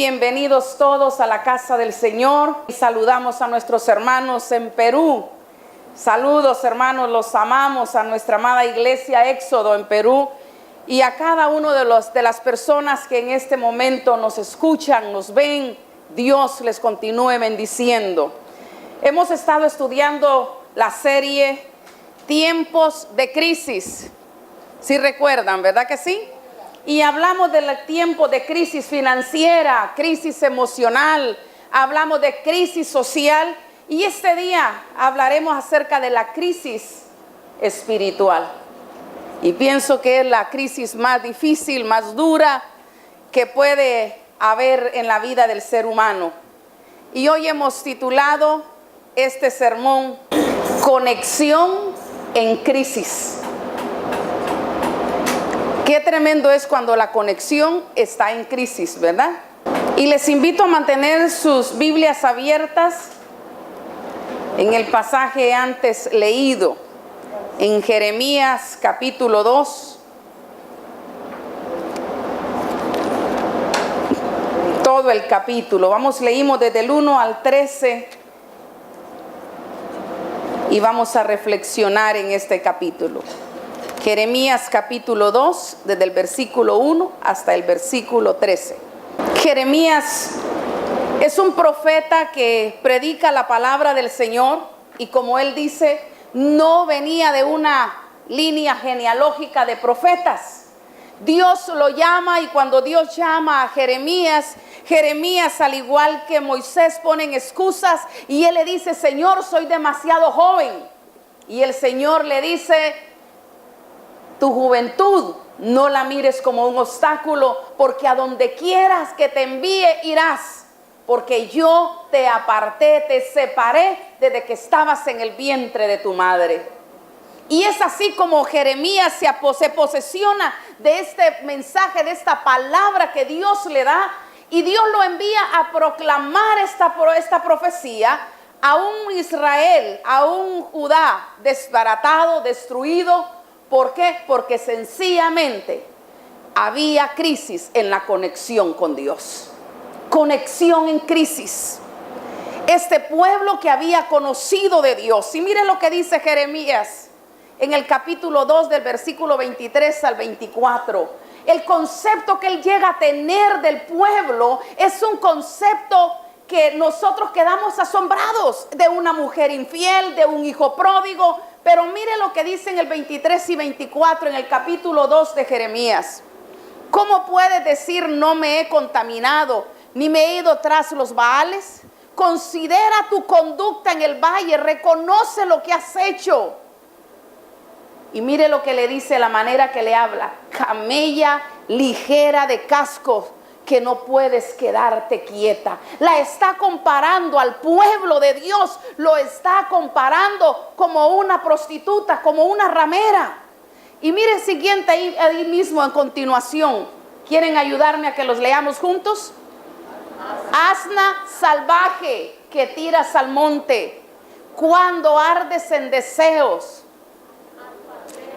Bienvenidos todos a la casa del Señor. Y saludamos a nuestros hermanos en Perú. Saludos, hermanos, los amamos, a nuestra amada iglesia Éxodo en Perú y a cada uno de las personas que en este momento nos escuchan, nos ven. Dios les continúe bendiciendo. Hemos estado estudiando la serie Tiempos de Crisis. ¿Sí recuerdan, verdad que sí? Y hablamos del tiempo de crisis financiera, crisis emocional, hablamos de crisis social y este día hablaremos acerca de la crisis espiritual. Y pienso que es la crisis más difícil, más dura que puede haber en la vida del ser humano. Y hoy hemos titulado este sermón, Conexión en Crisis. Qué tremendo es cuando la conexión está en crisis, ¿verdad? Y les invito a mantener sus Biblias abiertas en el pasaje antes leído, en Jeremías capítulo 2. Todo el capítulo. Leímos desde el 1 al 13 y vamos a reflexionar en este capítulo. Jeremías capítulo 2, desde el versículo 1 hasta el versículo 13. Jeremías es un profeta que predica la palabra del Señor y, como él dice, no venía de una línea genealógica de profetas. Dios lo llama y cuando Dios llama a Jeremías, Jeremías, al igual que Moisés, ponen excusas y él le dice: Señor, soy demasiado joven. Y el Señor le dice: tu juventud no la mires como un obstáculo, porque a donde quieras que te envíe irás, porque yo te aparté, te separé desde que estabas en el vientre de tu madre. Y es así como Jeremías se posesiona de este mensaje, de esta palabra que Dios le da, y Dios lo envía a proclamar esta profecía a un Israel, a un Judá desbaratado, destruido. ¿Por qué? Porque sencillamente había crisis en la conexión con Dios. Conexión en crisis. Este pueblo que había conocido de Dios. Y miren lo que dice Jeremías en el capítulo 2 del versículo 23 al 24. El concepto que él llega a tener del pueblo es un concepto que nosotros quedamos asombrados, de una mujer infiel, de un hijo pródigo. Pero mire lo que dice en el 23 y 24 en el capítulo 2 de Jeremías. ¿Cómo puedes decir no me he contaminado, ni me he ido tras los Baales? Considera tu conducta en el valle, reconoce lo que has hecho. Y mire lo que le dice, la manera que le habla: camella ligera de cascos, que no puedes quedarte quieta. La está comparando al pueblo de Dios, lo está comparando como una prostituta, como una ramera. Y mire el siguiente ahí mismo en continuación. ¿Quieren ayudarme a que los leamos juntos? Asna salvaje que tiras al monte, cuando ardes en deseos,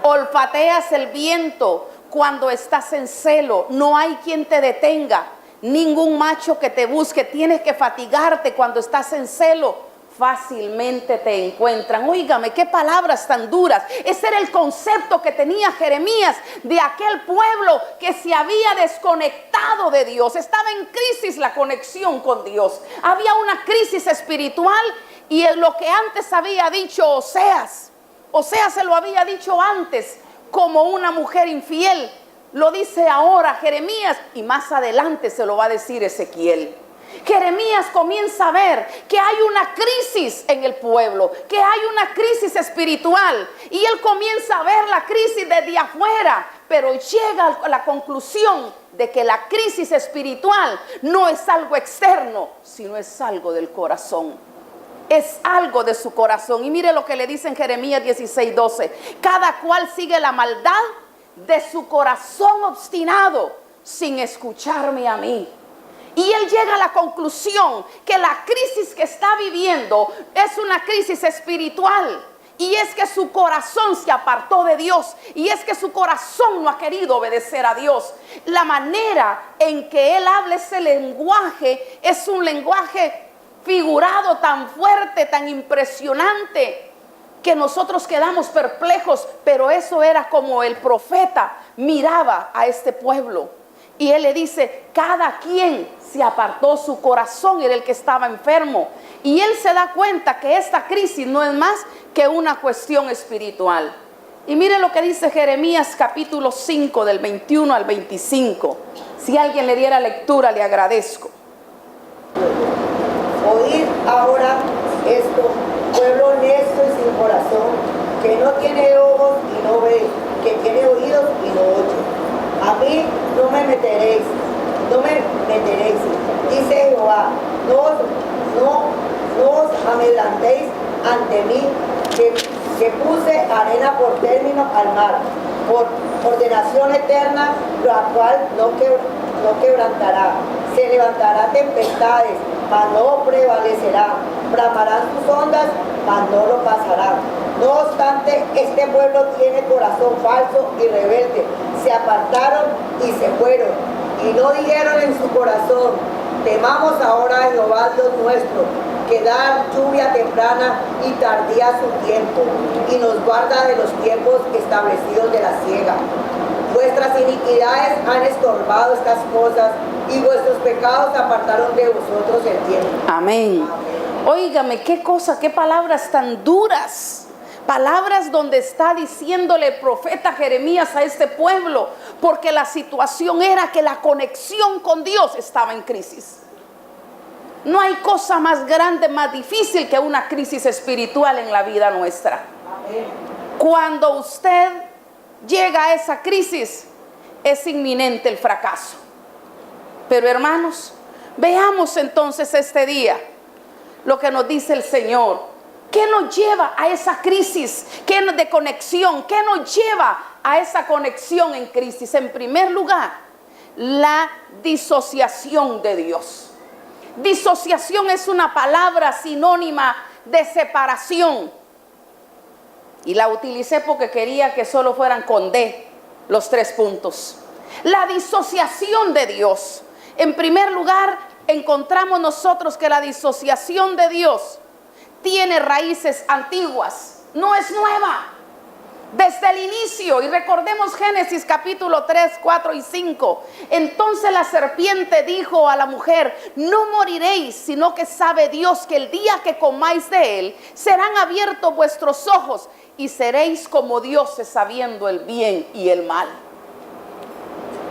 olfateas el viento, cuando estás en celo, no hay quien te detenga, ningún macho que te busque, tienes que fatigarte cuando estás en celo, fácilmente te encuentran. Óigame, qué palabras tan duras. Ese era el concepto que tenía Jeremías de aquel pueblo que se había desconectado de Dios. Estaba en crisis la conexión con Dios. Había una crisis espiritual y lo que antes había dicho Oseas se lo había dicho antes como una mujer infiel, lo dice ahora Jeremías y más adelante se lo va a decir Ezequiel. Jeremías comienza a ver que hay una crisis en el pueblo, que hay una crisis espiritual y él comienza a ver la crisis desde afuera, pero llega a la conclusión de que la crisis espiritual no es algo externo, sino es algo del corazón. Es algo de su corazón. Y mire lo que le dice en Jeremías 16:12. Cada cual sigue la maldad de su corazón obstinado sin escucharme a mí. Y él llega a la conclusión que la crisis que está viviendo es una crisis espiritual. Y es que su corazón se apartó de Dios. Y es que su corazón no ha querido obedecer a Dios. La manera en que él habla ese lenguaje es un lenguaje figurado tan fuerte, tan impresionante, que nosotros quedamos perplejos. Pero eso era como el profeta miraba a este pueblo. Y él le dice, cada quien se apartó, su corazón era el que estaba enfermo. Y él se da cuenta que esta crisis no es más que una cuestión espiritual. Y mire lo que dice Jeremías capítulo 5 del 21 al 25. Si alguien le diera lectura, le agradezco. Oíd ahora esto, pueblo necio y sin corazón, que no tiene ojos y no ve, que tiene oídos y no oye. A mí no me meteréis, dice Jehová, no os amedrentéis ante mí, que puse arena por término al mar, por ordenación eterna, la cual no quebrantará. Se levantará tempestades, mas no prevalecerá. Bramarán sus ondas, mas no lo pasarán. No obstante, este pueblo tiene corazón falso y rebelde. Se apartaron y se fueron, y no dijeron en su corazón, temamos ahora a Jehová Dios nuestro, que da lluvia temprana y tardía a su tiempo, y nos guarda de los tiempos establecidos de la siega. Vuestras iniquidades han estorbado estas cosas, y vuestros pecados apartaron de vosotros el tiempo. Amén. Óigame, qué cosa, qué palabras tan duras. Palabras donde está diciéndole el profeta Jeremías a este pueblo, porque la situación era que la conexión con Dios estaba en crisis. No hay cosa más grande, más difícil que una crisis espiritual en la vida nuestra. Amén. Cuando usted llega a esa crisis, es inminente el fracaso. Pero hermanos, veamos entonces este día lo que nos dice el Señor. ¿Qué nos lleva a esa crisis de conexión? ¿Qué nos lleva a esa conexión en crisis? En primer lugar, la disociación de Dios. Disociación es una palabra sinónima de separación. Y la utilicé porque quería que solo fueran con D los 3 puntos. La disociación de Dios. En primer lugar, encontramos nosotros que la disociación de Dios tiene raíces antiguas, no es nueva. Desde el inicio, y recordemos Génesis capítulo 3, 4 y 5. Entonces la serpiente dijo a la mujer, no moriréis, sino que sabe Dios que el día que comáis de él, serán abiertos vuestros ojos y seréis como dioses sabiendo el bien y el mal.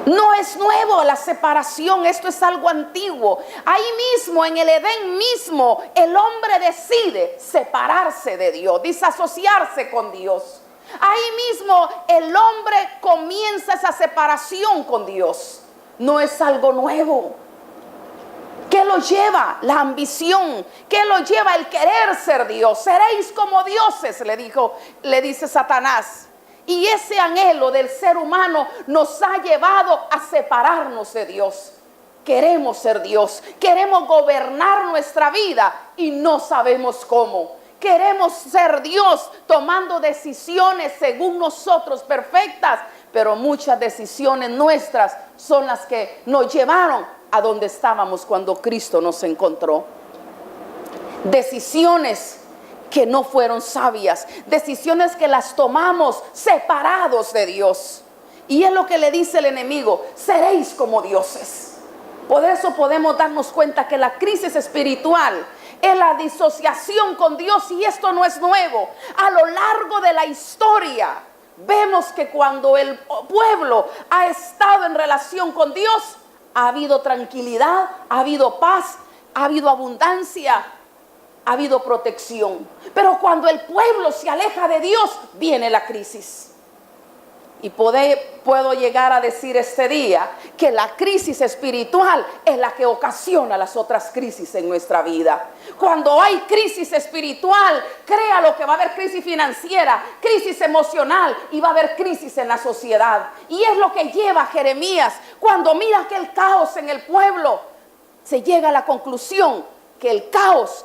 No es nuevo la separación, esto es algo antiguo. Ahí mismo, en el Edén mismo, el hombre decide separarse de Dios, disasociarse con Dios. Ahí mismo el hombre comienza esa separación con Dios. No es algo nuevo. ¿Qué lo lleva? La ambición. ¿Qué lo lleva? El querer ser Dios. Seréis como dioses, le dice Satanás. Y ese anhelo del ser humano nos ha llevado a separarnos de Dios. Queremos ser Dios, queremos gobernar nuestra vida y no sabemos cómo. Queremos ser Dios tomando decisiones según nosotros perfectas, pero muchas decisiones nuestras son las que nos llevaron a donde estábamos cuando Cristo nos encontró. Decisiones que no fueron sabias, decisiones que las tomamos separados de Dios. Y es lo que le dice el enemigo, seréis como dioses. Por eso podemos darnos cuenta que la crisis espiritual es la disociación con Dios, y esto no es nuevo. A lo largo de la historia vemos que cuando el pueblo ha estado en relación con Dios, ha habido tranquilidad, ha habido paz, ha habido abundancia, ha habido protección. Pero cuando el pueblo se aleja de Dios, viene la crisis. Y puedo llegar a decir este día que la crisis espiritual es la que ocasiona las otras crisis en nuestra vida. Cuando hay crisis espiritual, créalo que va a haber crisis financiera, crisis emocional, y va a haber crisis en la sociedad. Y es lo que lleva a Jeremías, cuando mira aquel caos en el pueblo, se llega a la conclusión que el caos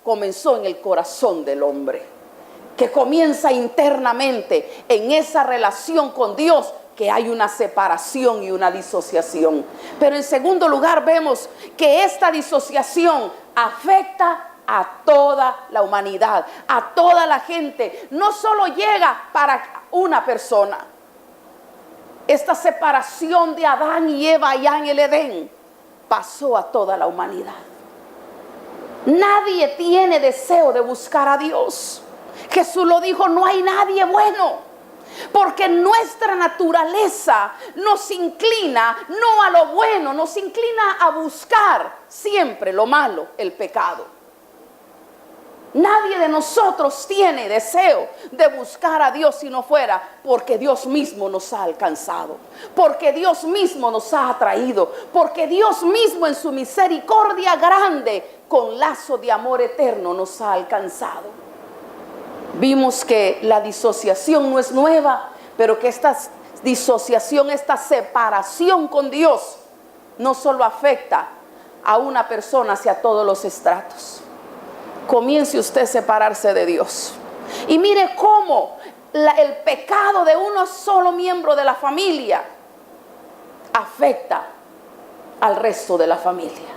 comenzó en el corazón del hombre. que comienza internamente en esa relación con Dios, que hay una separación y una disociación. Pero en segundo lugar vemos que esta disociación afecta a toda la humanidad, a toda la gente. No solo llega para una persona. Esta separación de Adán y Eva allá en el Edén pasó a toda la humanidad. Nadie tiene deseo de buscar a Dios. Jesús lo dijo, no hay nadie bueno. Porque nuestra naturaleza nos inclina no a lo bueno, nos inclina a buscar siempre lo malo, el pecado. Nadie de nosotros tiene deseo de buscar a Dios si no fuera porque Dios mismo nos ha alcanzado, porque Dios mismo nos ha atraído, porque Dios mismo en su misericordia grande, con lazo de amor eterno, nos ha alcanzado. Vimos que la disociación no es nueva, pero que esta disociación, esta separación con Dios, no solo afecta a una persona, hacia todos los estratos. Comience usted a separarse de Dios. Y mire cómo el pecado de uno solo miembro de la familia afecta al resto de la familia.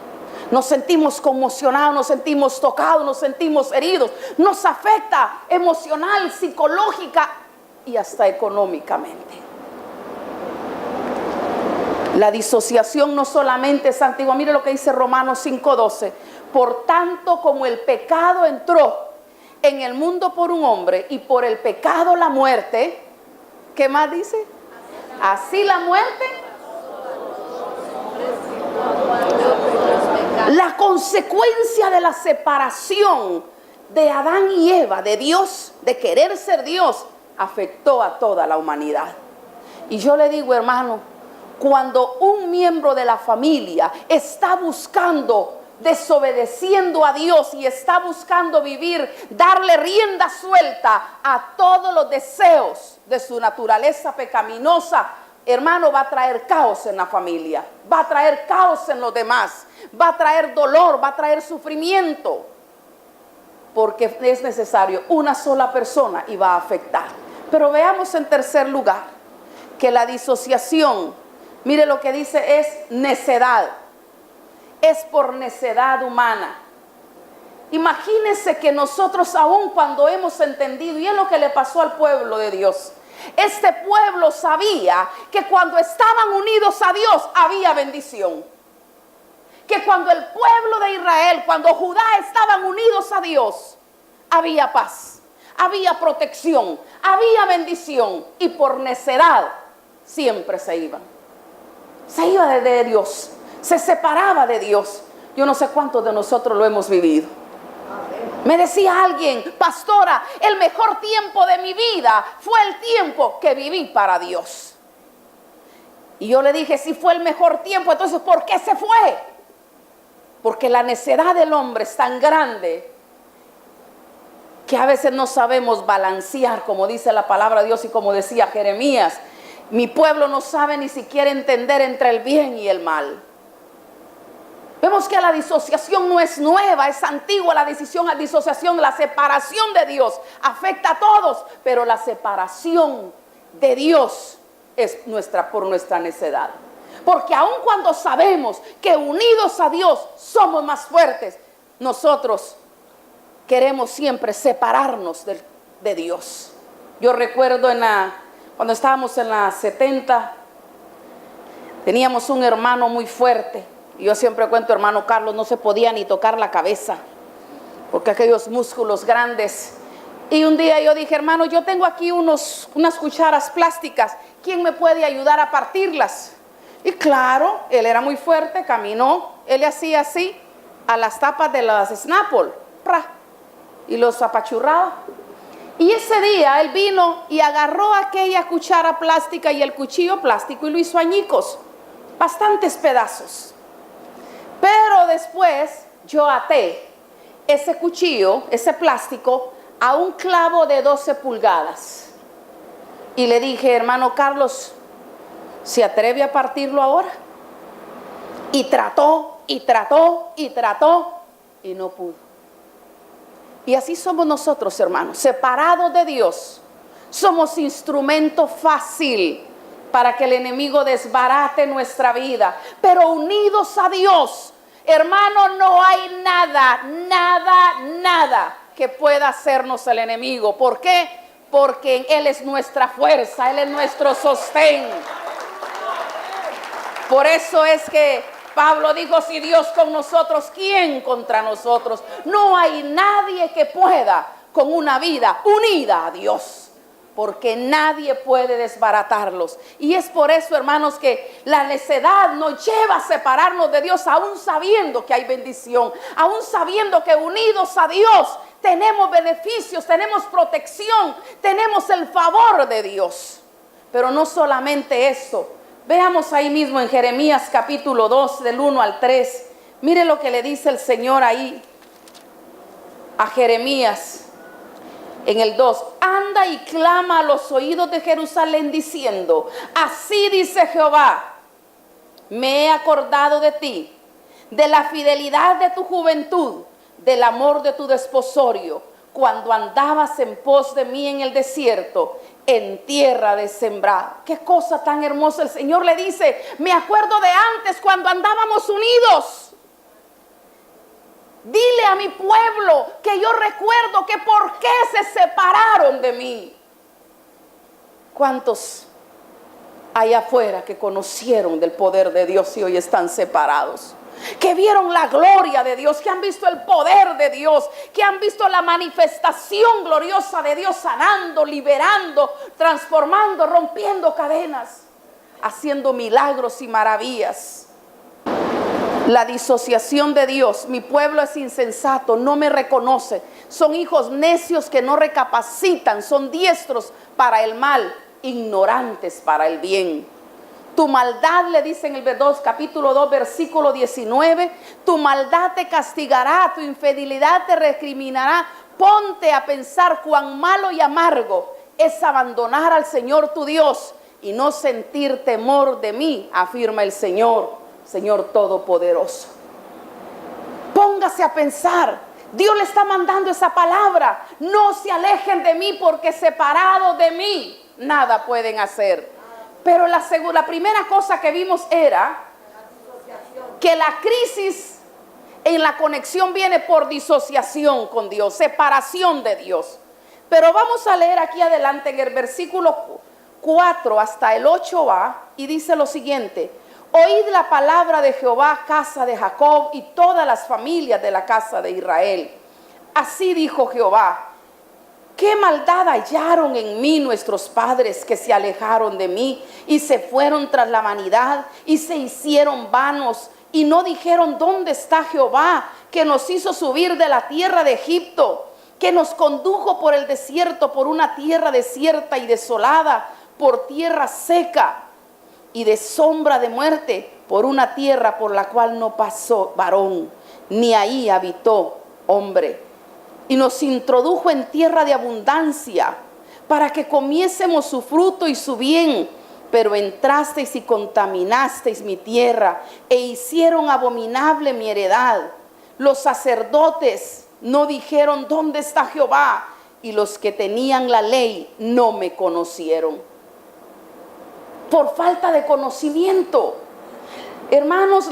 Nos sentimos conmocionados, nos sentimos tocados, nos sentimos heridos. Nos afecta emocional, psicológica y hasta económicamente. La disociación no solamente es antigua. Mire lo que dice Romanos 5:12. Por tanto, como el pecado entró en el mundo por un hombre y por el pecado la muerte, ¿qué más dice? Así la muerte. La consecuencia de la separación de Adán y Eva, de Dios, de querer ser Dios, afectó a toda la humanidad. Y yo le digo, hermano, cuando un miembro de la familia está buscando, desobedeciendo a Dios y está buscando vivir, darle rienda suelta a todos los deseos de su naturaleza pecaminosa, hermano, va a traer caos en la familia, va a traer caos en los demás, va a traer dolor, va a traer sufrimiento, porque es necesario una sola persona y va a afectar. Pero veamos en tercer lugar que la disociación, mire lo que dice, es necedad. Es por necedad humana. Imagínense que nosotros, aun cuando hemos entendido, y es lo que le pasó al pueblo de Dios, este pueblo sabía que cuando estaban unidos a Dios había bendición, que cuando el pueblo de Israel, cuando Judá estaban unidos a Dios, había paz, había protección, había bendición, y por necedad siempre se iba de Dios, se separaba de Dios. Yo no sé cuántos de nosotros lo hemos vivido. Me decía alguien, pastora, el mejor tiempo de mi vida fue el tiempo que viví para Dios. Y yo le dije, si fue el mejor tiempo, entonces ¿por qué se fue? Porque la necedad del hombre es tan grande que a veces no sabemos balancear, como dice la palabra de Dios y como decía Jeremías. Mi pueblo no sabe ni siquiera entender entre el bien y el mal. Vemos que la disociación no es nueva, es antigua. La disociación, la separación de Dios afecta a todos, pero la separación de Dios es por nuestra necedad. Porque aun cuando sabemos que unidos a Dios somos más fuertes, nosotros queremos siempre separarnos de Dios. Yo recuerdo cuando estábamos en la 70, teníamos un hermano muy fuerte. Y yo siempre cuento, hermano Carlos, no se podía ni tocar la cabeza, porque aquellos músculos grandes. Y un día yo dije, hermano, yo tengo aquí unas cucharas plásticas, ¿quién me puede ayudar a partirlas? Y claro, él era muy fuerte, caminó, él le hacía así a las tapas de las Snapple, y los apachurraba. Y ese día él vino y agarró aquella cuchara plástica y el cuchillo plástico y lo hizo añicos, bastantes pedazos. Pero después yo até ese cuchillo, ese plástico, a un clavo de 12 pulgadas. Y le dije, hermano Carlos, ¿se atreve a partirlo ahora? Y trató, y no pudo. Y así somos nosotros, hermanos, separados de Dios. Somos instrumento fácil para que el enemigo desbarate nuestra vida. Pero unidos a Dios, hermano, no hay nada que pueda hacernos el enemigo. ¿Por qué? Porque Él es nuestra fuerza, Él es nuestro sostén. Por eso es que Pablo dijo, si Dios con nosotros, ¿quién contra nosotros? No hay nadie que pueda con una vida unida a Dios, porque nadie puede desbaratarlos. Y es por eso, hermanos, que la necedad nos lleva a separarnos de Dios, aún sabiendo que hay bendición, aún sabiendo que unidos a Dios tenemos beneficios, tenemos protección, tenemos el favor de Dios. Pero no solamente eso. Veamos ahí mismo en Jeremías capítulo 2 del 1 al 3. Mire lo que le dice el Señor ahí a Jeremías en el 2. Anda y clama a los oídos de Jerusalén diciendo, así dice Jehová, me he acordado de ti, de la fidelidad de tu juventud, del amor de tu desposorio, cuando andabas en pos de mí en el desierto, en tierra de sembrado. Qué cosa tan hermosa. El Señor le dice, me acuerdo de antes cuando andábamos unidos. Dile a mi pueblo que yo recuerdo que por qué se separaron de mí. ¿Cuántos hay afuera que conocieron del poder de Dios y hoy están separados? Que vieron la gloria de Dios, que han visto el poder de Dios, que han visto la manifestación gloriosa de Dios sanando, liberando, transformando, rompiendo cadenas, haciendo milagros y maravillas. La disociación de Dios, mi pueblo es insensato, no me reconoce, son hijos necios que no recapacitan, son diestros para el mal, ignorantes para el bien. Tu maldad, le dice en el capítulo 2, versículo 19, tu maldad te castigará, tu infidelidad te recriminará. Ponte a pensar cuán malo y amargo es abandonar al Señor tu Dios y no sentir temor de mí, afirma el Señor, Señor Todopoderoso. Póngase a pensar, Dios le está mandando esa palabra, no se alejen de mí porque separados de mí nada pueden hacer. Pero la primera cosa que vimos era que la crisis en la conexión viene por disociación con Dios, separación de Dios. Pero vamos a leer aquí adelante en el versículo 4 hasta el 8a y dice lo siguiente: oíd la palabra de Jehová, casa de Jacob, y todas las familias de la casa de Israel. Así dijo Jehová: ¿qué maldad hallaron en mí nuestros padres que se alejaron de mí y se fueron tras la vanidad y se hicieron vanos y no dijeron dónde está Jehová que nos hizo subir de la tierra de Egipto, que nos condujo por el desierto, por una tierra desierta y desolada, por tierra seca y de sombra de muerte, por una tierra por la cual no pasó varón, ni ahí habitó hombre? Y nos introdujo en tierra de abundancia, para que comiésemos su fruto y su bien. Pero entrasteis y contaminasteis mi tierra, e hicieron abominable mi heredad. Los sacerdotes no dijeron dónde está Jehová, y los que tenían la ley no me conocieron. Por falta de conocimiento, hermanos,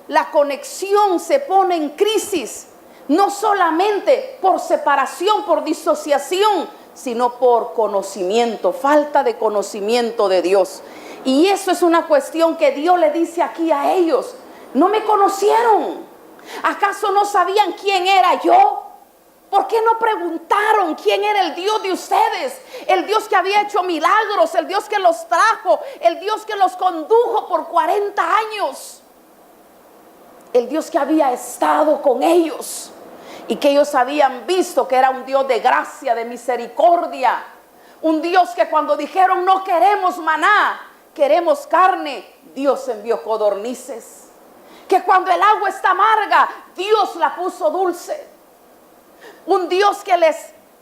la conexión se pone en crisis. No solamente por separación, por disociación, sino por conocimiento, falta de conocimiento de Dios. Y eso es una cuestión que Dios le dice aquí a ellos: no me conocieron. ¿Acaso no sabían quién era yo? ¿Por qué no preguntaron quién era el Dios de ustedes? El Dios que había hecho milagros, el Dios que los trajo, el Dios que los condujo por 40 años. El Dios que había estado con ellos y que ellos habían visto que era un Dios de gracia, de misericordia. Un Dios que cuando dijeron no queremos maná, queremos carne, Dios envió codornices. Que cuando el agua está amarga, Dios la puso dulce. Un Dios que les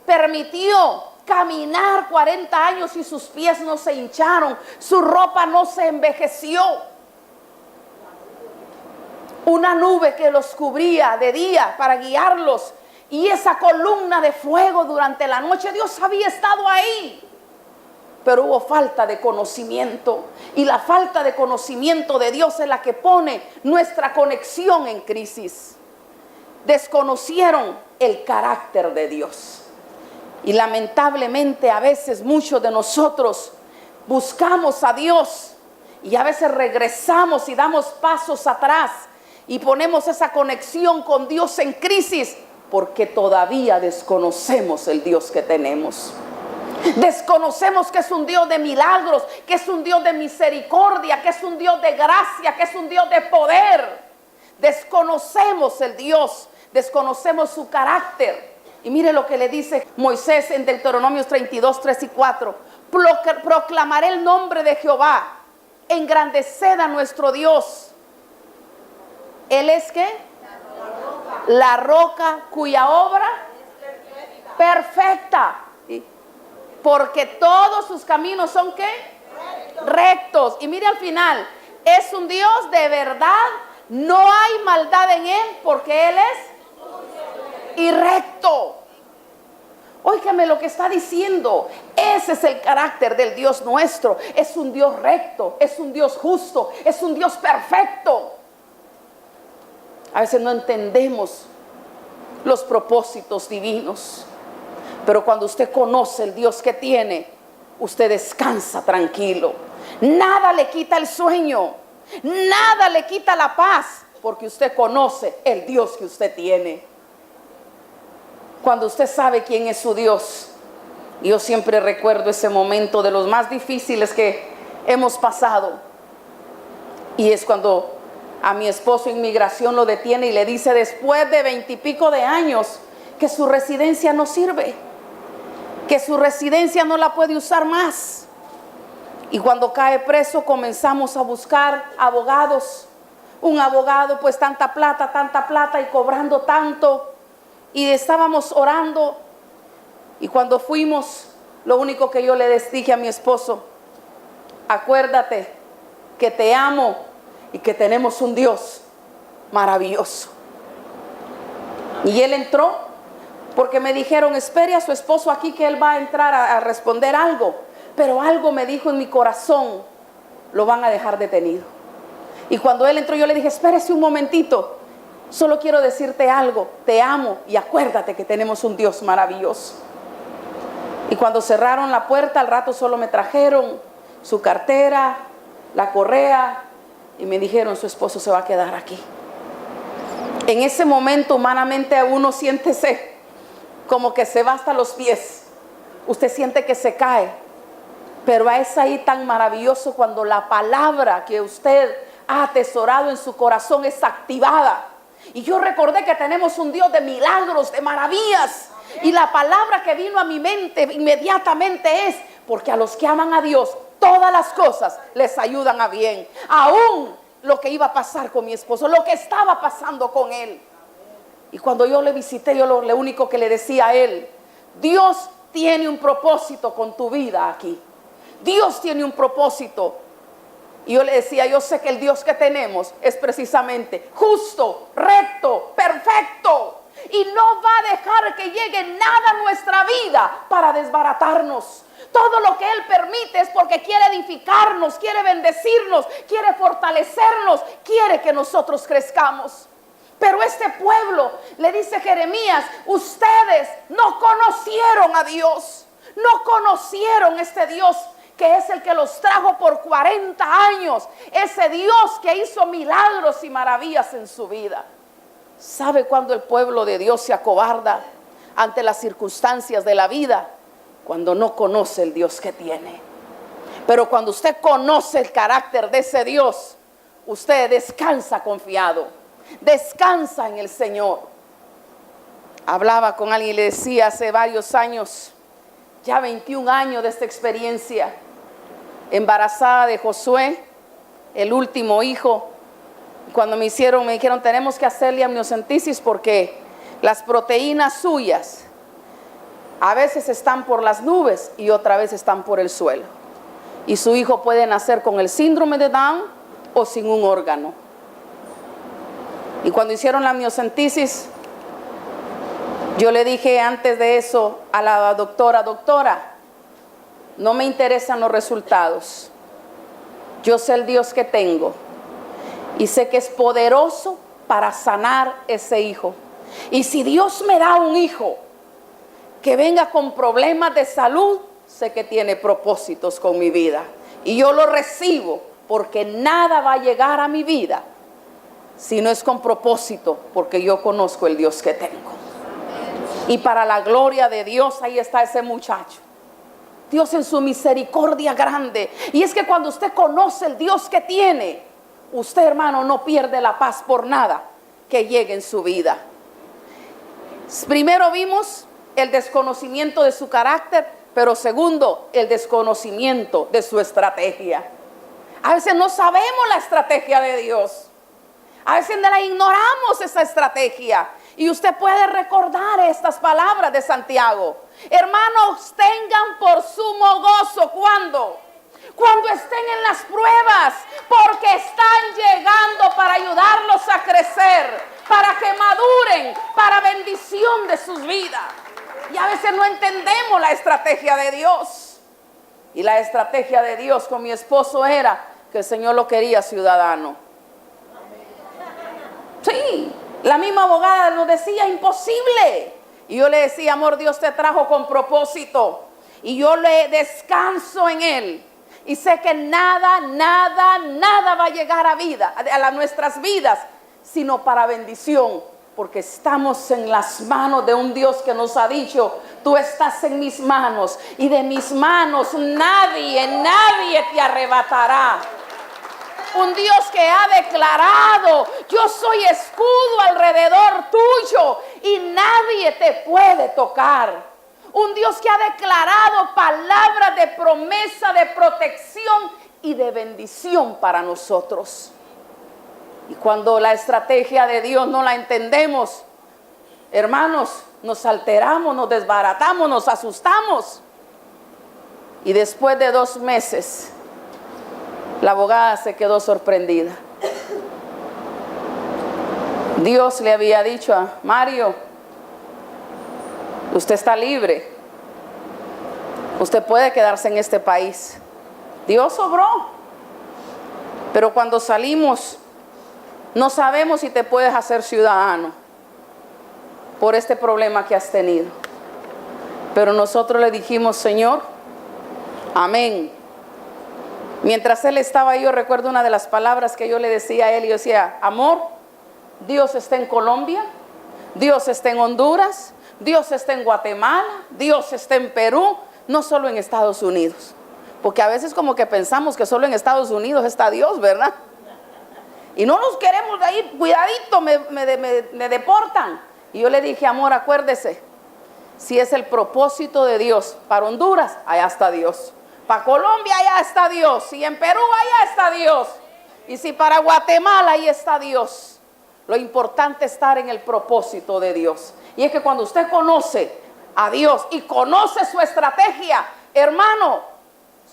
permitió caminar 40 años y sus pies no se hincharon, su ropa no se envejeció. Una nube que los cubría de día para guiarlos y esa columna de fuego durante la noche. Dios había estado ahí, pero hubo falta de conocimiento, y la falta de conocimiento de Dios es la que pone nuestra conexión en crisis. Desconocieron el carácter de Dios, y lamentablemente a veces muchos de nosotros buscamos a Dios y a veces regresamos y damos pasos atrás y ponemos esa conexión con Dios en crisis porque todavía desconocemos el Dios que tenemos. Desconocemos que es un Dios de milagros, que es un Dios de misericordia, que es un Dios de gracia, que es un Dios de poder. Desconocemos el Dios, desconocemos su carácter. Y mire lo que le dice Moisés en Deuteronomios 32, 3 y 4. Proclamaré el nombre de Jehová, engrandeced a nuestro Dios. Él es ¿qué? La roca cuya obra perfecta. Porque todos sus caminos son ¿qué? Rectos. Y mire al final, es un Dios de verdad, no hay maldad en él, porque él es y recto. Óigame lo que está diciendo. Ese es el carácter del Dios nuestro. Es un Dios recto, es un Dios justo, es un Dios perfecto. A veces no entendemos los propósitos divinos, pero cuando usted conoce el Dios que tiene, usted descansa tranquilo. Nada le quita el sueño, nada le quita la paz, porque usted conoce el Dios que usted tiene. Cuando usted sabe quién es su Dios, yo siempre recuerdo ese momento de los más difíciles que hemos pasado, y es cuando a mi esposo inmigración lo detiene y le dice después de 20 y pico de años que su residencia no sirve, que su residencia no la puede usar más. Y cuando cae preso comenzamos a buscar abogados, un abogado, pues tanta plata y cobrando tanto. Y estábamos orando, y cuando fuimos, lo único que yo le dije a mi esposo: acuérdate que te amo y que tenemos un Dios maravilloso. Y él entró, porque me dijeron: espere a su esposo aquí, que él va a entrar a responder algo. Pero algo me dijo en mi corazón: lo van a dejar detenido. Y cuando él entró, yo le dije: espérese un momentito, solo quiero decirte algo, te amo y acuérdate que tenemos un Dios maravilloso. Y cuando cerraron la puerta, al rato solo me trajeron su cartera, la correa, y me dijeron: su esposo se va a quedar aquí. En ese momento humanamente uno siéntese como que se va hasta los pies, usted siente que se cae, pero es ahí tan maravilloso cuando la palabra que usted ha atesorado en su corazón es activada. Y yo recordé que tenemos un Dios de milagros, de maravillas. Y la palabra que vino a mi mente inmediatamente es: porque a los que aman a Dios, todas las cosas les ayudan a bien. Aún lo que iba a pasar con mi esposo, lo que estaba pasando con él. Y cuando yo le visité, yo lo único que le decía a él: Dios tiene un propósito con tu vida aquí. Dios tiene un propósito. Y yo le decía: yo sé que el Dios que tenemos es precisamente justo, recto, perfecto. Y no va a dejar que llegue nada a nuestra vida para desbaratarnos. Todo lo que Él permite es porque quiere edificarnos, quiere bendecirnos, quiere fortalecernos, quiere que nosotros crezcamos. Pero este pueblo, le dice Jeremías, ustedes no conocieron a Dios, no conocieron este Dios que es el que los trajo por 40 años, ese Dios que hizo milagros y maravillas en su vida. ¿Sabe cuándo el pueblo de Dios se acobarda ante las circunstancias de la vida? Cuando no conoce el Dios que tiene. Pero cuando usted conoce el carácter de ese Dios, usted descansa confiado, descansa en el Señor. Hablaba con alguien y le decía hace varios años, ya 21 años de esta experiencia, embarazada de Josué, el último hijo. Cuando me dijeron, tenemos que hacerle amniocentesis porque las proteínas suyas a veces están por las nubes y otra vez están por el suelo. Y su hijo puede nacer con el síndrome de Down o sin un órgano. Y cuando hicieron la amniocentesis, Yo le dije antes de eso a la doctora, no me interesan los resultados. Yo sé el Dios que tengo y sé que es poderoso para sanar ese hijo. Y si Dios me da un hijo que venga con problemas de salud, sé que tiene propósitos con mi vida. Y yo lo recibo, porque nada va a llegar a mi vida si no es con propósito, porque yo conozco el Dios que tengo. Y para la gloria de Dios, ahí está ese muchacho. Dios en su misericordia grande. Y es que cuando usted conoce el Dios que tiene, usted, hermano, no pierde la paz por nada que llegue en su vida. Primero vimos el desconocimiento de su carácter, pero segundo, el desconocimiento de su estrategia. A veces no sabemos la estrategia de Dios. A veces la ignoramos, esa estrategia. Y usted puede recordar estas palabras de Santiago. Hermanos, tengan por sumo gozo. ¿Cuándo? Cuando estén en las pruebas, porque están llegando para ayudarlos a crecer, para que maduren, para bendición de sus vidas. Y a veces no entendemos la estrategia de Dios. Y la estrategia de Dios con mi esposo era que el Señor lo quería ciudadano. Sí, la misma abogada nos decía, imposible. Y yo le decía, amor, Dios te trajo con propósito. Y yo le descanso en Él. Y sé que nada va a llegar a nuestras vidas, sino para bendición. Porque estamos en las manos de un Dios que nos ha dicho, tú estás en mis manos. Y de mis manos nadie te arrebatará. Un Dios que ha declarado, yo soy escudo alrededor tuyo y nadie te puede tocar. Un Dios que ha declarado palabras de promesa, de protección y de bendición para nosotros. Y cuando la estrategia de Dios no la entendemos, hermanos, nos alteramos, nos desbaratamos, nos asustamos. Y después de 2 meses, la abogada se quedó sorprendida. Dios le había dicho a Mario, usted está libre. Usted puede quedarse en este país. Dios obró. Pero cuando salimos, no sabemos si te puedes hacer ciudadano por este problema que has tenido. Pero nosotros le dijimos, Señor, amén. Mientras él estaba ahí, yo recuerdo una de las palabras que yo le decía a él. Yo decía, amor, Dios está en Colombia, Dios está en Honduras, Dios está en Guatemala, Dios está en Perú, no solo en Estados Unidos. Porque a veces como que pensamos que solo en Estados Unidos está Dios, ¿verdad? Y no nos queremos de ahí, cuidadito, me deportan. Y yo le dije, amor, acuérdese, si es el propósito de Dios para Honduras, allá está Dios. Para Colombia, allá está Dios. Y en Perú, allá está Dios. Y si para Guatemala, ahí está Dios. Lo importante es estar en el propósito de Dios. Y es que cuando usted conoce a Dios y conoce su estrategia, hermano,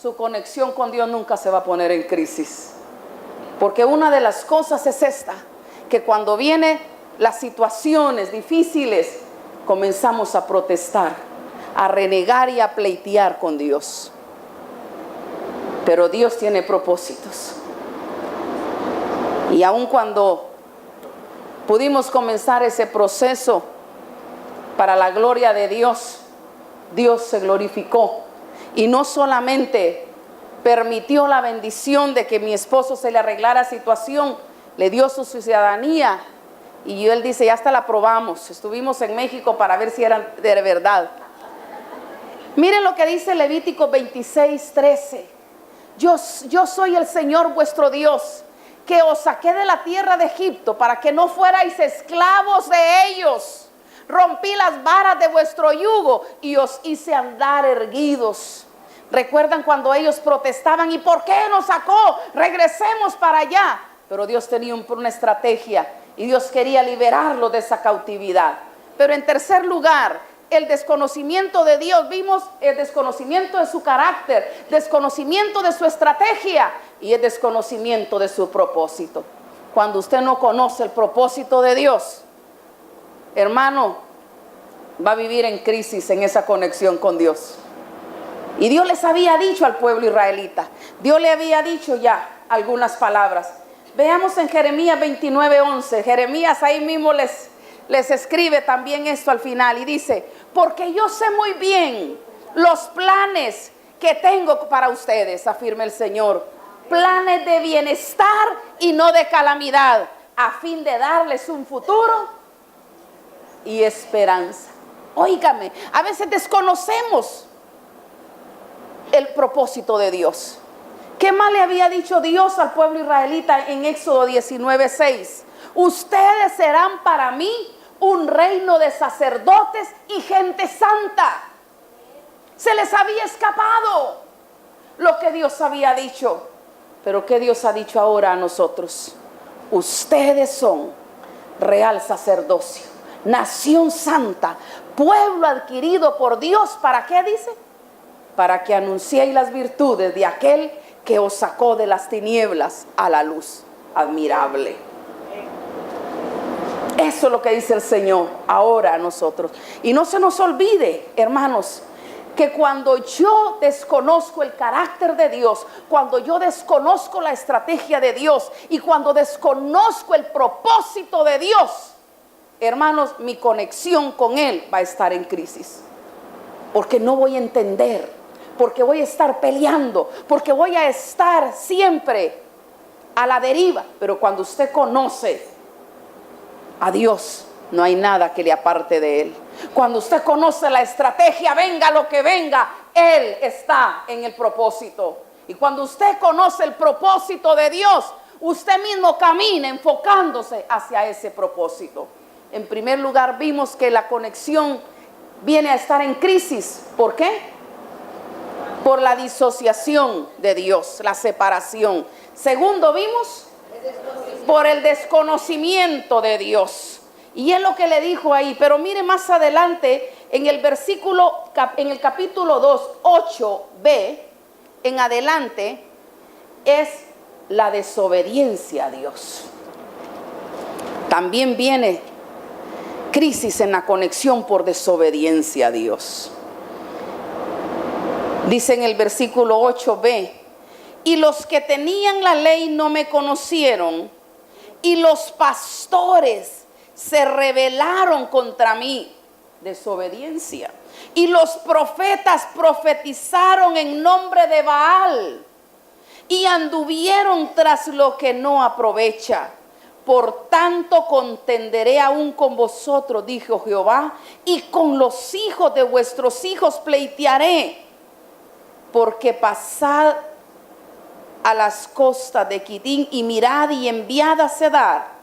su conexión con Dios nunca se va a poner en crisis. Porque una de las cosas es esta, que cuando vienen las situaciones difíciles, comenzamos a protestar, a renegar y a pleitear con Dios. Pero Dios tiene propósitos. Y aun cuando pudimos comenzar ese proceso para la gloria de Dios, Dios se glorificó. Y no solamente permitió la bendición de que mi esposo se le arreglara la situación, le dio su ciudadanía. Y él dice, ya hasta la probamos. Estuvimos en México para ver si era de verdad. Miren lo que dice Levítico 26:13. Yo soy el Señor vuestro Dios, que os saqué de la tierra de Egipto para que no fuerais esclavos de ellos. Rompí las varas de vuestro yugo y os hice andar erguidos. ¿Recuerdan cuando ellos protestaban? ¿Y por qué nos sacó? Regresemos para allá. Pero Dios tenía una estrategia y Dios quería liberarlo de esa cautividad. Pero en tercer lugar, el desconocimiento de Dios. Vimos el desconocimiento de su carácter, desconocimiento de su estrategia y el desconocimiento de su propósito. Cuando usted no conoce el propósito de Dios, hermano, va a vivir en crisis en esa conexión con Dios. Y Dios les había dicho al pueblo israelita, Dios le había dicho ya algunas palabras. Veamos en Jeremías 29:11. Jeremías ahí mismo les escribe también esto al final y dice: porque yo sé muy bien los planes que tengo para ustedes, afirma el Señor, planes de bienestar y no de calamidad, a fin de darles un futuro y esperanza. Óigame, a veces desconocemos el propósito de Dios. ¿Qué más le había dicho Dios al pueblo israelita en Éxodo 19:6? Ustedes serán para mí un reino de sacerdotes y gente santa. Se les había escapado lo que Dios había dicho. Pero ¿qué Dios ha dicho ahora a nosotros? Ustedes son real sacerdocio, nación santa, pueblo adquirido por Dios. ¿Para qué dice? Para que anunciéis las virtudes de aquel que os sacó de las tinieblas a la luz admirable. Eso es lo que dice el Señor ahora a nosotros. Y no se nos olvide, hermanos, que cuando yo desconozco el carácter de Dios, cuando yo desconozco la estrategia de Dios y cuando desconozco el propósito de Dios, hermanos, mi conexión con Él va a estar en crisis. Porque no voy a entender, porque voy a estar peleando, porque voy a estar siempre a la deriva. Pero cuando usted conoce a Dios, no hay nada que le aparte de Él. Cuando usted conoce la estrategia, venga lo que venga, Él está en el propósito. Y cuando usted conoce el propósito de Dios, usted mismo camina enfocándose hacia ese propósito. En primer lugar, vimos que la conexión viene a estar en crisis. ¿Por qué? Por la disociación de Dios, la separación. Segundo, vimos por el desconocimiento de Dios. Y es lo que le dijo ahí. Pero mire más adelante en el versículo, en el capítulo 2, 8b, en adelante, es la desobediencia a Dios. También viene crisis en la conexión por desobediencia a Dios. Dice en el versículo 8b: y los que tenían la ley no me conocieron, y los pastores se rebelaron contra mí. Desobediencia. Y los profetas profetizaron en nombre de Baal y anduvieron tras lo que no aprovecha. Por tanto contenderé aún con vosotros, dijo Jehová, y con los hijos de vuestros hijos pleitearé, porque pasad a las costas de Quitín y mirad y enviad a Cedar,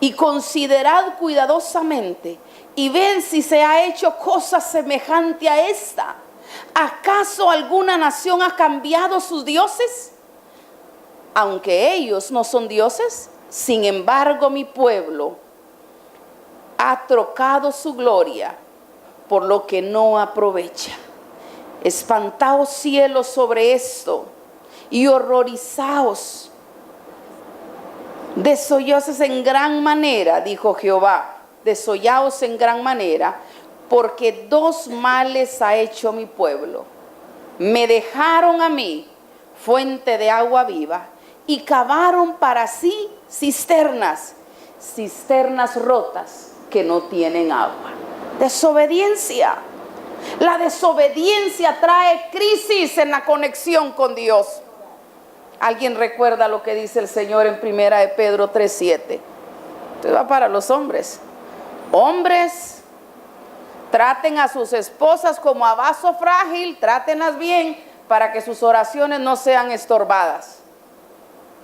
y considerad cuidadosamente y ved si se ha hecho cosa semejante a esta. ¿Acaso alguna nación ha cambiado sus dioses? Aunque ellos no son dioses, sin embargo mi pueblo ha trocado su gloria por lo que no aprovecha. Espantaos cielos sobre esto y horrorizaos. Desollaos en gran manera, dijo Jehová, desollaos en gran manera, porque dos males ha hecho mi pueblo. Me dejaron a mí fuente de agua viva y cavaron para sí cisternas rotas que no tienen agua. Desobediencia. La desobediencia trae crisis en la conexión con Dios. ¿Alguien recuerda lo que dice el Señor en 1 de Pedro 3:7? Esto va para los hombres. Hombres, traten a sus esposas como a vaso frágil, trátenlas bien para que sus oraciones no sean estorbadas.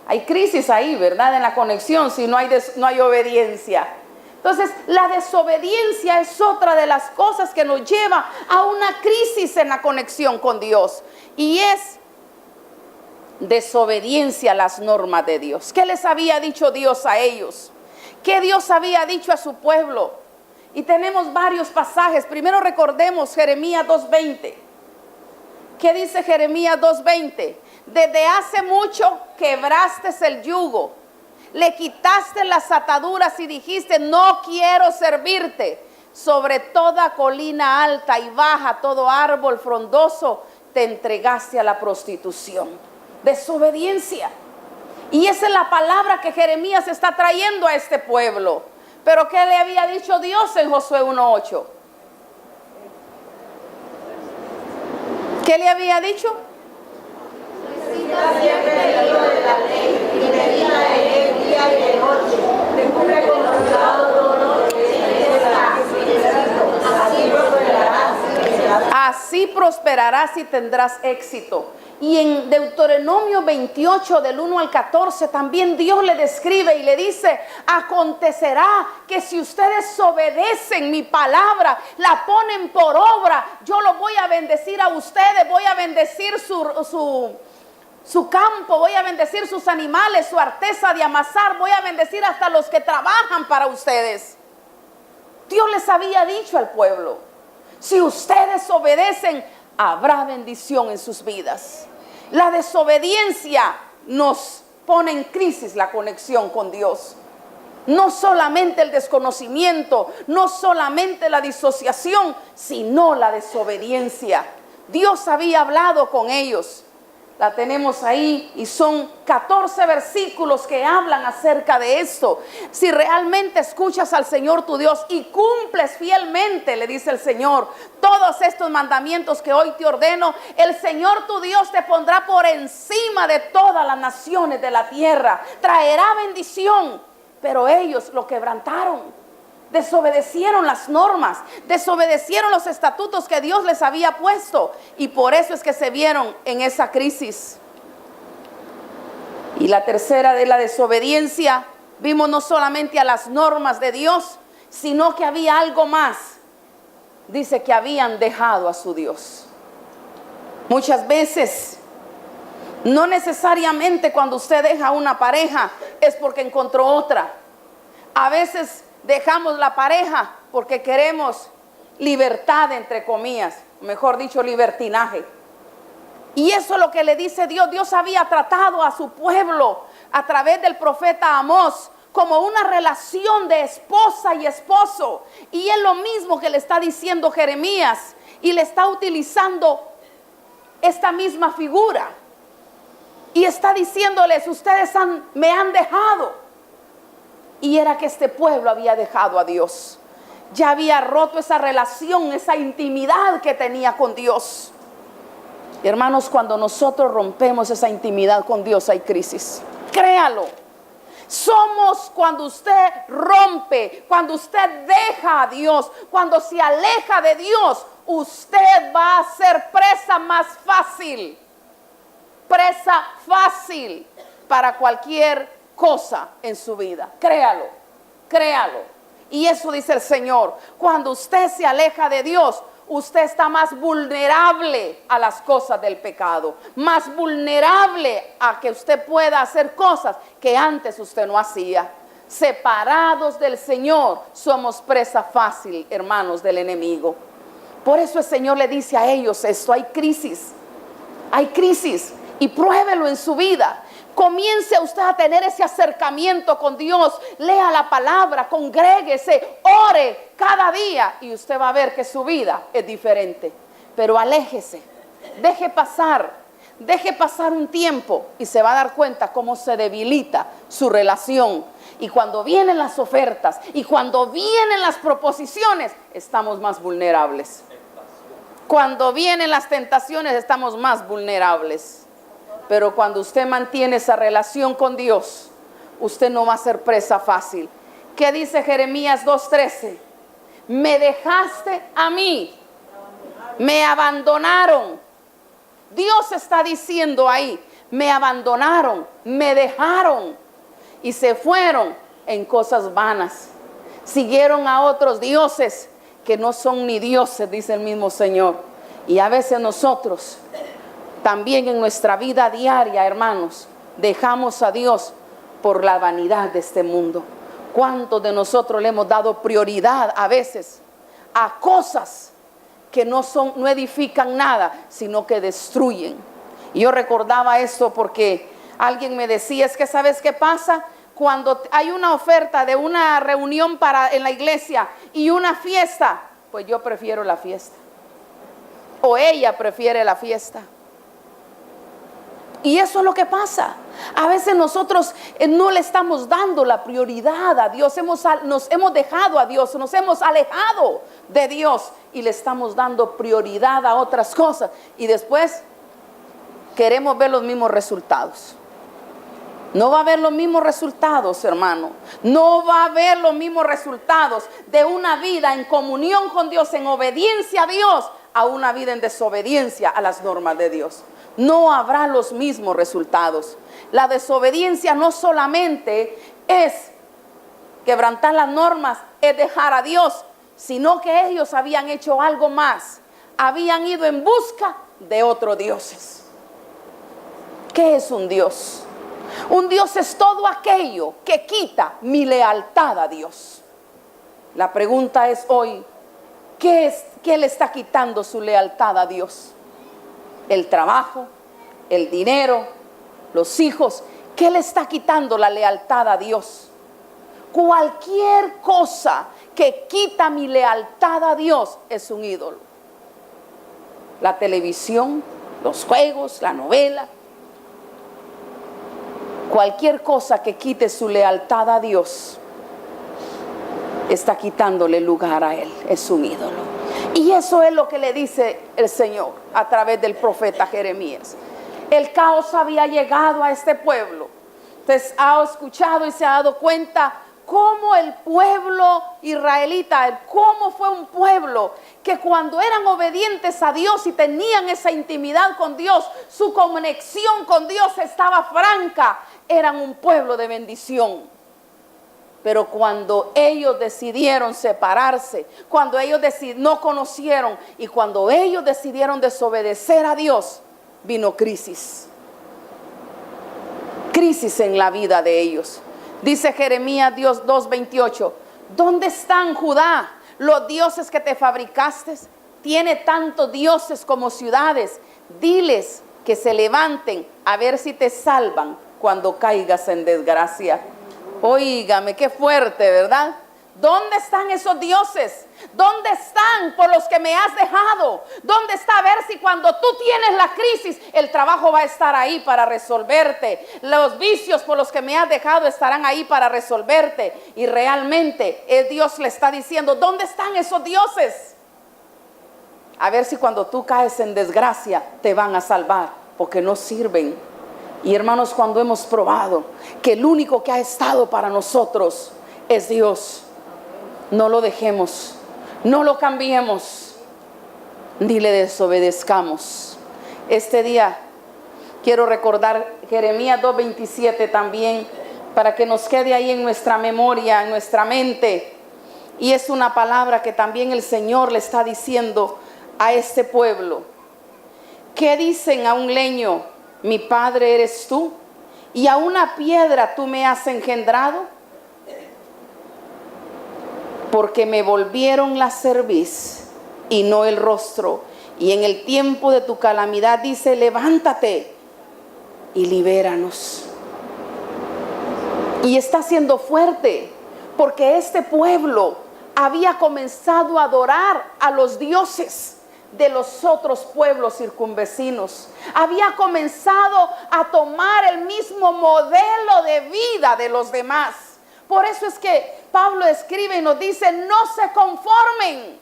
Hay crisis ahí, ¿verdad? En la conexión, si no hay obediencia. Entonces, la desobediencia es otra de las cosas que nos lleva a una crisis en la conexión con Dios. Y es desobediencia a las normas de Dios. ¿Qué les había dicho Dios a ellos? ¿Qué Dios había dicho a su pueblo? Y tenemos varios pasajes. Primero recordemos Jeremías 2:20. ¿Qué dice Jeremías 2:20? Desde hace mucho quebraste el yugo, le quitaste las ataduras y dijiste, no quiero servirte. sobre toda colina alta y baja, todo árbol frondoso, te entregaste a la prostitución. Desobediencia. Y esa es la palabra que Jeremías está trayendo a este pueblo. Pero ¿qué le había dicho Dios en Josué 1:8? ¿Qué le había dicho? Necesita siempre el libro de la ley y medita en él día y de noche. Descubre con cuidado todo lo que está escrito. Así prosperarás y tendrás éxito. Y en Deuteronomio 28 del 1 al 14 también Dios le describe y le dice: acontecerá que si ustedes obedecen mi palabra, la ponen por obra, yo los voy a bendecir a ustedes, voy a bendecir su campo, voy a bendecir sus animales, su arteza de amasar, voy a bendecir hasta los que trabajan para ustedes. Dios les había dicho al pueblo: si ustedes obedecen, habrá bendición en sus vidas. La desobediencia nos pone en crisis la conexión con Dios. No solamente el desconocimiento, no solamente la disociación, sino la desobediencia. Dios había hablado con ellos. La tenemos ahí y son 14 versículos que hablan acerca de esto. Si realmente escuchas al Señor tu Dios y cumples fielmente, le dice el Señor, todos estos mandamientos que hoy te ordeno, el Señor tu Dios te pondrá por encima de todas las naciones de la tierra. Traerá bendición, pero ellos lo quebrantaron. Desobedecieron las normas, desobedecieron los estatutos que Dios les había puesto, y por eso es que se vieron en esa crisis. Y la tercera de la desobediencia, vimos no solamente a las normas de Dios, sino que había algo más. Dice que habían dejado a su Dios. Muchas veces, no necesariamente cuando usted deja una pareja es porque encontró otra. A veces dejamos la pareja porque queremos libertad, entre comillas, mejor dicho, libertinaje. Y eso es lo que le dice Dios. Dios había tratado a su pueblo a través del profeta Amós como una relación de esposa y esposo. Y es lo mismo que le está diciendo Jeremías, y le está utilizando esta misma figura. Y está diciéndoles: ustedes me han dejado. Y era que este pueblo había dejado a Dios. Ya había roto esa relación, esa intimidad que tenía con Dios. Y hermanos, cuando nosotros rompemos esa intimidad con Dios, hay crisis. Créalo. Somos cuando usted rompe, cuando usted deja a Dios, cuando se aleja de Dios, usted va a ser presa más fácil. Presa fácil para cualquier cosa en su vida. Créalo, créalo. Y eso dice el Señor: cuando usted se aleja de Dios, usted está más vulnerable a las cosas del pecado, más vulnerable a que usted pueda hacer cosas que antes usted no hacía. Separados del Señor, somos presa fácil, hermanos, del enemigo. Por eso el Señor le dice a ellos esto: hay crisis, y pruébelo en su vida. Comience usted a tener ese acercamiento con Dios. Lea la palabra, congréguese, ore cada día, y usted va a ver que su vida es diferente. Pero aléjese, deje pasar un tiempo, y se va a dar cuenta cómo se debilita su relación. Y cuando vienen las ofertas y cuando vienen las proposiciones, estamos más vulnerables. Cuando vienen las tentaciones, estamos más vulnerables. Pero cuando usted mantiene esa relación con Dios, usted no va a ser presa fácil. ¿Qué dice Jeremías 2:13? Me dejaste a mí, me abandonaron. Dios está diciendo ahí: me abandonaron, me dejaron, y se fueron en cosas vanas. Siguieron a otros dioses que no son ni dioses, dice el mismo Señor. Y a veces nosotros también en nuestra vida diaria, hermanos, dejamos a Dios por la vanidad de este mundo. ¿Cuántos de nosotros le hemos dado prioridad a veces a cosas que no edifican nada, sino que destruyen? Y yo recordaba esto porque alguien me decía: es que ¿sabes qué pasa? cuando hay una oferta de una reunión en la iglesia y una fiesta, pues yo prefiero la fiesta. O ella prefiere la fiesta. Y eso es lo que pasa. A veces nosotros no le estamos dando la prioridad a Dios. Nos hemos dejado a Dios, nos hemos alejado de Dios y le estamos dando prioridad a otras cosas. Y después queremos ver los mismos resultados. No va a haber los mismos resultados, hermano. No va a haber los mismos resultados de una vida en comunión con Dios, en obediencia a Dios, a una vida en desobediencia a las normas de Dios. No habrá los mismos resultados. La desobediencia no solamente es quebrantar las normas, es dejar a Dios, sino que ellos habían hecho algo más. Habían ido en busca de otros dioses. ¿Qué es un Dios? Un Dios es todo aquello que quita mi lealtad a Dios. La pregunta es hoy, ¿qué le está quitando su lealtad a Dios? El trabajo, el dinero, los hijos. ¿Qué le está quitando la lealtad a Dios? Cualquier cosa que quita mi lealtad a Dios es un ídolo. La televisión, los juegos, la novela. Cualquier cosa que quite su lealtad a Dios está quitándole lugar a Él. Es un ídolo. Y eso es lo que le dice el Señor a través del profeta Jeremías. El caos había llegado a este pueblo. Entonces ha escuchado y se ha dado cuenta cómo el pueblo israelita, cómo fue un pueblo que cuando eran obedientes a Dios y tenían esa intimidad con Dios, su conexión con Dios estaba franca, eran un pueblo de bendición. Pero cuando ellos decidieron separarse, cuando ellos no conocieron y cuando ellos decidieron desobedecer a Dios, vino crisis. Crisis en la vida de ellos. Dice Jeremías 2:28, ¿dónde están, Judá, los dioses que te fabricaste? Tiene tantos dioses como ciudades. Diles que se levanten a ver si te salvan cuando caigas en desgracia. Óigame, qué fuerte, ¿verdad? ¿Dónde están esos dioses? ¿Dónde están por los que me has dejado? ¿Dónde está? A ver si cuando tú tienes la crisis, el trabajo va a estar ahí para resolverte. Los vicios por los que me has dejado estarán ahí para resolverte. Y realmente Dios le está diciendo, ¿dónde están esos dioses? A ver si cuando tú caes en desgracia te van a salvar, porque no sirven. Y hermanos, cuando hemos probado que el único que ha estado para nosotros es Dios, no lo dejemos, no lo cambiemos, ni le desobedezcamos. Este día quiero recordar Jeremías 2:27 también, para que nos quede ahí en nuestra memoria, en nuestra mente. Y es una palabra que también el Señor le está diciendo a este pueblo. ¿Qué dicen a un leño? Mi padre eres tú, y a una piedra tú me has engendrado. Porque me volvieron la cerviz y no el rostro, y en el tiempo de tu calamidad dice, levántate y libéranos. Y está siendo fuerte, porque este pueblo había comenzado a adorar a los dioses de los otros pueblos circunvecinos. Había comenzado a tomar el mismo modelo de vida de los demás. Por eso es que Pablo escribe y nos dice, no se conformen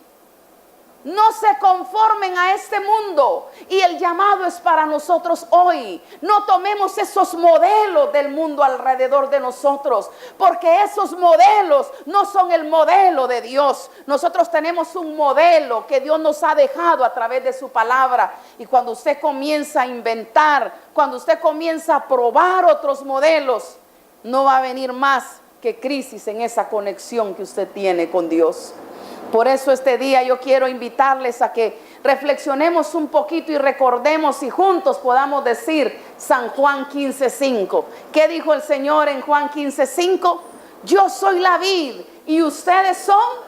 a este mundo. Y el llamado es para nosotros hoy. No tomemos esos modelos del mundo alrededor de nosotros, porque esos modelos no son el modelo de Dios. Nosotros tenemos un modelo que Dios nos ha dejado a través de su palabra. Y cuando usted comienza a inventar, cuando usted comienza a probar otros modelos, no va a venir más que crisis en esa conexión que usted tiene con Dios. Por eso este día yo quiero invitarles a que reflexionemos un poquito y recordemos y juntos podamos decir San Juan 15:5. ¿Qué dijo el Señor en Juan 15:5? Yo soy la vid y ustedes son.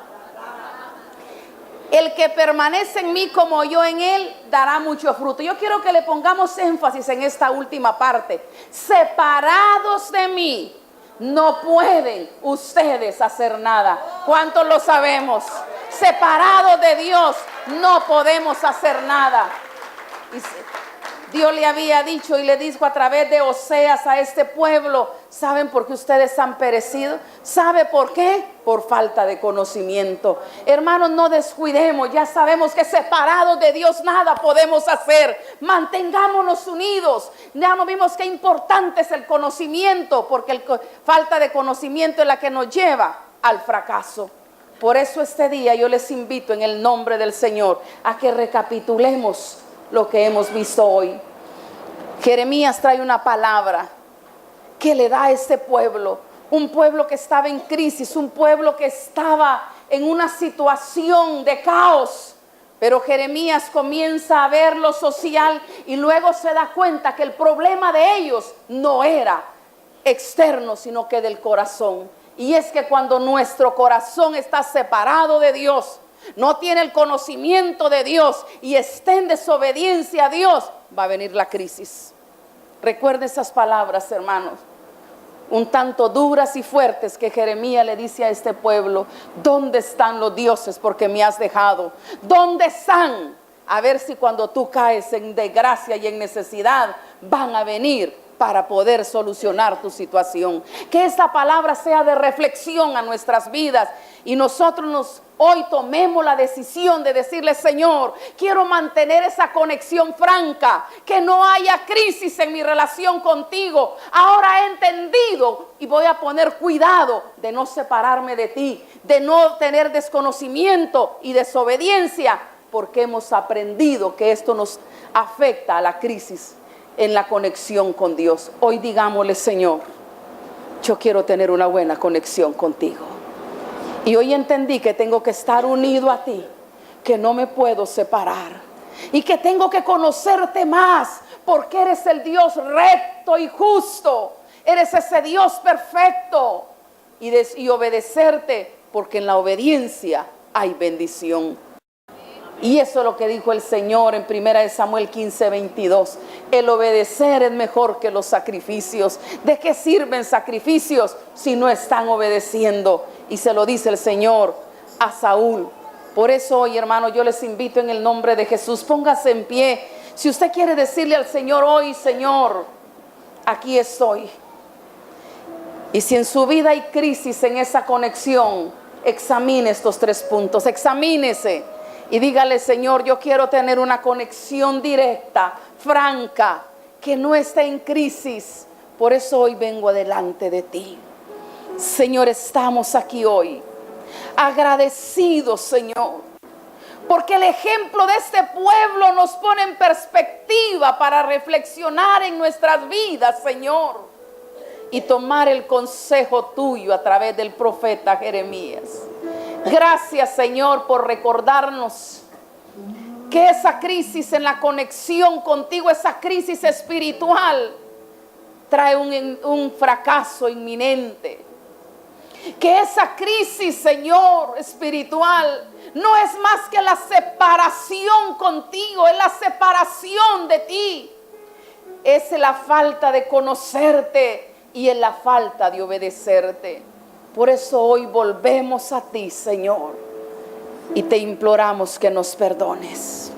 El que permanece en mí como yo en él dará mucho fruto. Yo quiero que le pongamos énfasis en esta última parte. Separados de mí, no pueden ustedes hacer nada. ¿Cuántos lo sabemos? Separados de Dios no podemos hacer nada. Dios le había dicho y le dijo a través de Oseas a este pueblo: ¿saben por qué ustedes han perecido? ¿Sabe por qué? Por falta de conocimiento. Hermanos, no descuidemos, ya sabemos que separados de Dios nada podemos hacer. Mantengámonos unidos. Ya no vimos qué importante es el conocimiento, porque la falta de conocimiento es la que nos lleva al fracaso. Por eso este día yo les invito en el nombre del Señor a que recapitulemos lo que hemos visto hoy. Jeremías trae una palabra que le da a este pueblo, un pueblo que estaba en crisis, un pueblo que estaba en una situación de caos. Pero Jeremías comienza a ver lo social y luego se da cuenta que el problema de ellos no era externo, sino que del corazón. Y es que cuando nuestro corazón está separado de Dios, no tiene el conocimiento de Dios y está en desobediencia a Dios, va a venir la crisis. Recuerde esas palabras, hermanos, un tanto duras y fuertes, que Jeremías le dice a este pueblo: ¿dónde están los dioses porque me has dejado? ¿Dónde están? A ver si cuando tú caes en desgracia y en necesidad van a venir para poder solucionar tu situación. Que esta palabra sea de reflexión a nuestras vidas y nosotros hoy tomemos la decisión de decirle: Señor, quiero mantener esa conexión franca, que no haya crisis en mi relación contigo. Ahora he entendido y voy a poner cuidado de no separarme de ti, de no tener desconocimiento y desobediencia, porque hemos aprendido que esto nos afecta a la crisis en la conexión con Dios. Hoy digámosle: Señor, yo quiero tener una buena conexión contigo. Y hoy entendí que tengo que estar unido a ti, que no me puedo separar y que tengo que conocerte más, porque eres el Dios recto y justo. Eres ese Dios perfecto, y obedecerte, porque en la obediencia hay bendición. Y eso es lo que dijo el Señor en 1 Samuel 15:22. El obedecer es mejor que los sacrificios. ¿De qué sirven sacrificios si no están obedeciendo? Y se lo dice el Señor a Saúl. Por eso hoy, hermano, yo les invito en el nombre de Jesús, póngase en pie. Si usted quiere decirle al Señor hoy: Señor, aquí estoy. Y si en su vida hay crisis en esa conexión, examine estos 3 puntos, examínese. Y dígale: Señor, yo quiero tener una conexión directa, franca, que no esté en crisis. Por eso hoy vengo delante de ti. Señor, estamos aquí hoy agradecidos, Señor, porque el ejemplo de este pueblo nos pone en perspectiva para reflexionar en nuestras vidas, Señor, y tomar el consejo tuyo a través del profeta Jeremías. Gracias, Señor, por recordarnos que esa crisis en la conexión contigo, esa crisis espiritual, trae un fracaso inminente. Que esa crisis, Señor, espiritual, no es más que la separación contigo, es la separación de ti. Es la falta de conocerte y es la falta de obedecerte. Por eso hoy volvemos a ti, Señor, y te imploramos que nos perdones.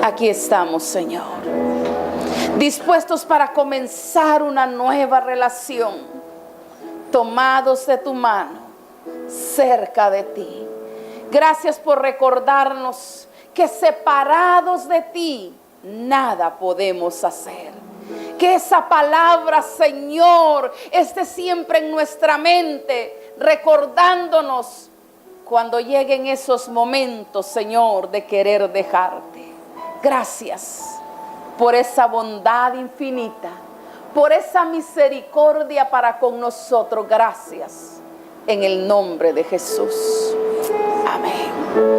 Aquí estamos, Señor, dispuestos para comenzar una nueva relación, tomados de tu mano, cerca de ti. Gracias por recordarnos que separados de ti nada podemos hacer. Que esa palabra, Señor, esté siempre en nuestra mente, recordándonos cuando lleguen esos momentos, Señor, de querer dejarte. Gracias por esa bondad infinita, por esa misericordia para con nosotros. Gracias en el nombre de Jesús. Amén.